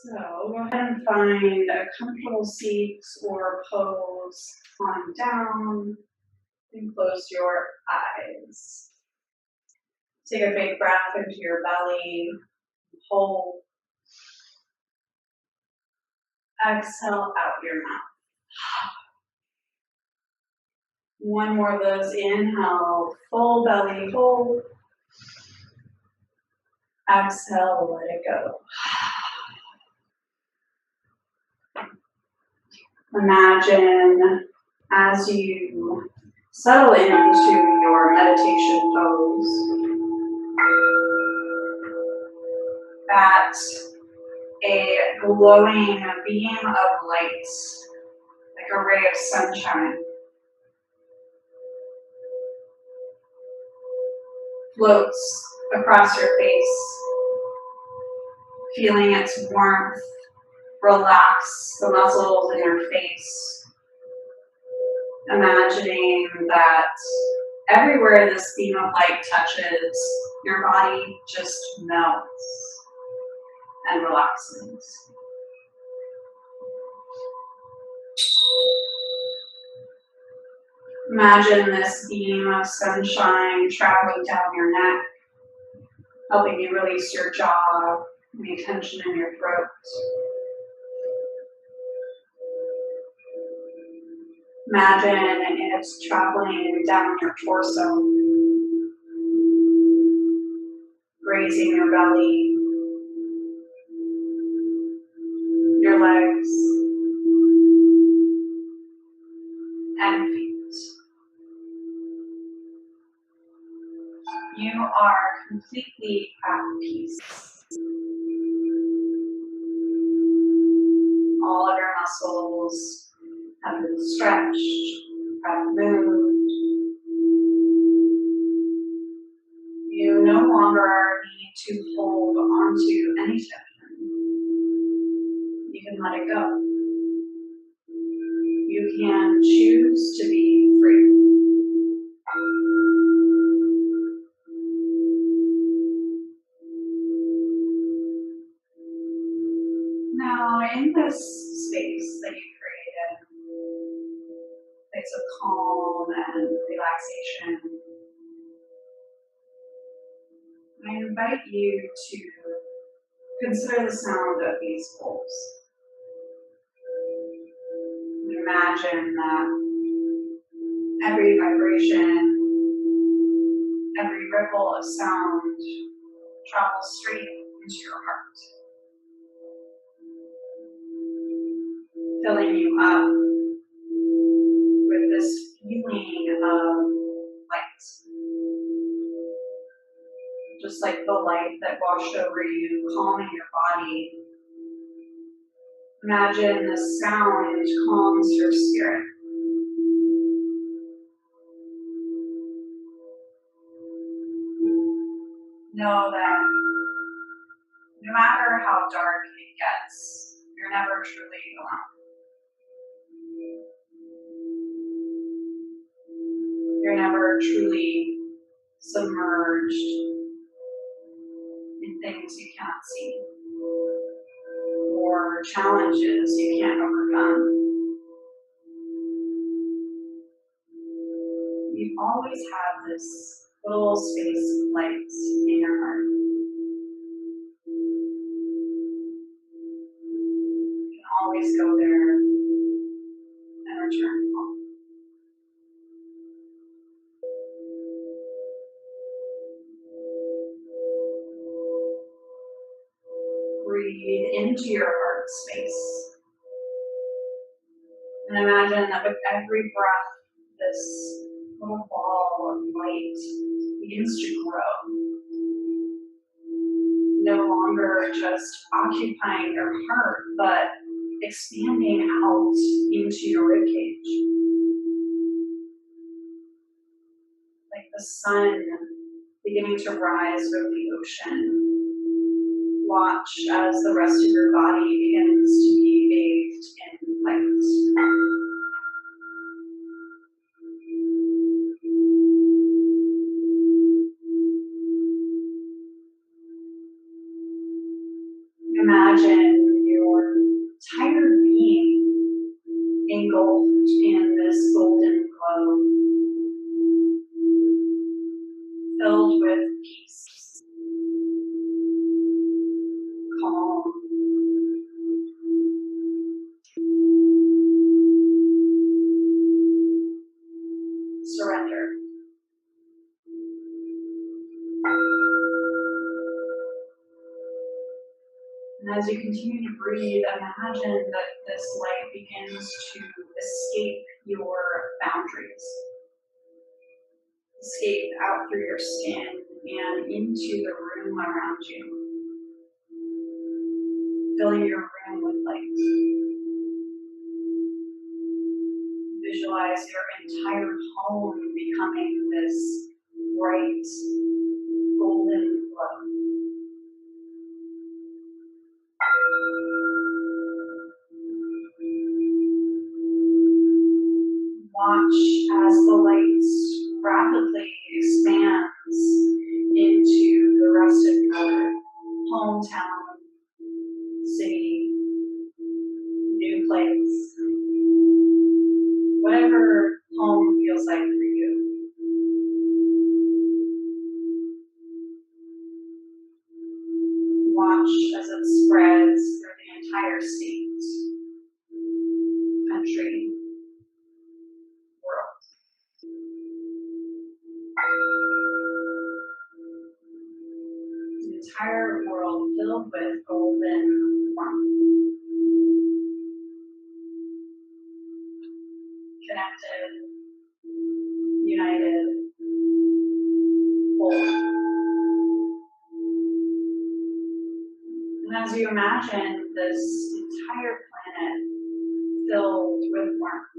So go ahead and find a comfortable seat or pose, lying down, and close your eyes. Take a big breath into your belly, hold. Exhale out your mouth. One more of those. Inhale, full belly, hold. Exhale, let it go. Imagine as you settle into your meditation pose that a glowing beam of light, like a ray of sunshine, floats across your face, feeling its warmth relax the muscles in your face, imagining that everywhere this beam of light touches, your body just melts and relaxes. Imagine this beam of sunshine traveling down your neck, helping you release your jaw, any tension in your throat. Imagine it's traveling down your torso, grazing your belly, your legs, and feet. You are completely at peace. All of your muscles have been stretched, have moved. You no longer need to hold onto any tension. You can let it go. You can choose to be free. Now, in this space that you created, place of calm and relaxation, I invite you to consider the sound of these bowls. Imagine that every vibration, every ripple of sound travels straight into your heart, filling you up with this feeling of light. Just like the light that washed over you, calming your body. Imagine the sound calms your spirit. Know that no matter how dark it gets, you're never truly alone. You're never truly submerged in things you cannot see or challenges you can't overcome. You always have this little space of light in your heart. You can always go there and return home. Breathe into your heart space. And imagine that with every breath, this little ball of light begins to grow. No longer just occupying your heart, but expanding out into your ribcage. Like the sun beginning to rise over the ocean. Watch as the rest of your body begins to be bathed in light. Imagine And as you continue to breathe, imagine that this light begins to escape your boundaries, escape out through your skin and into the room around you, filling your room with light. Visualize your entire home becoming this bright, golden glow. Watch as the light rapidly expands into the rest of your hometown, city, new place, whatever home feels like for you. Watch as it spreads through the entire state, country, world. The entire world filled with golden warmth, connected, united, whole. And as you imagine this entire planet filled with warmth,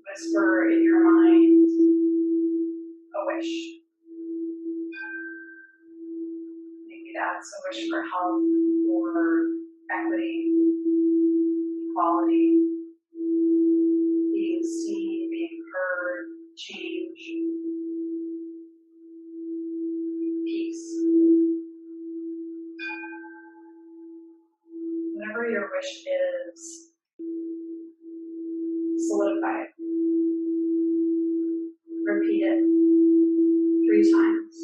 whisper in your mind a wish. Maybe that's a wish for health or equity, equality, being seen, being heard, change, peace. Whatever your wish is, solidify it. Repeat it 3 times.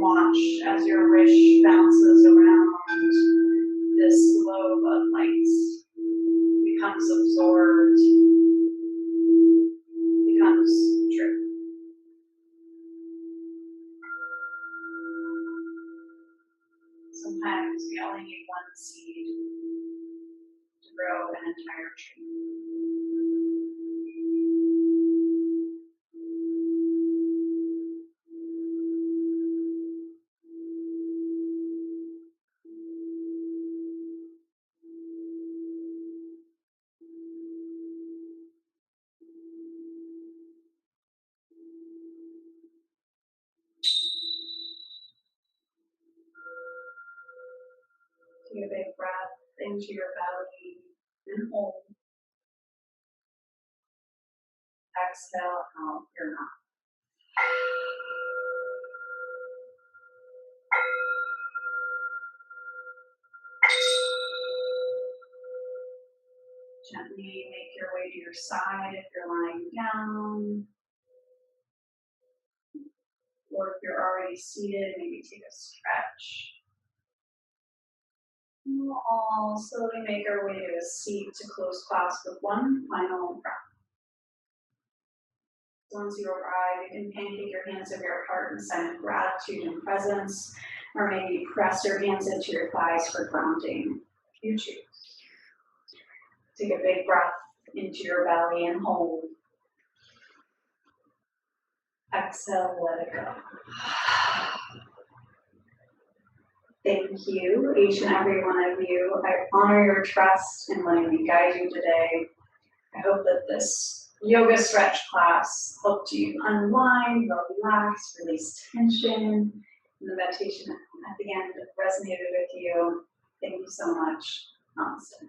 Watch as your wish bounces around this globe of lights, becomes absorbed, becomes true. Sometimes we only need one seed to grow an entire tree. Take a big breath into your belly and hold. Exhale out your mouth. Gently make your way to your side if you're lying down. Or if you're already seated, maybe take a stretch. And we'll all slowly make our way to a seat to close class with one final breath. Once you arrive, you can pancake your hands over your heart in a sign of gratitude and presence, or maybe press your hands into your thighs for grounding, if you choose. Take a big breath into your belly and hold. Exhale, let it go. Thank you, each and every one of you. I honor your trust in letting me guide you today. I hope that this yoga stretch class helped you unwind, relax, release tension, and the meditation at the end resonated with you. Thank you so much. Namaste.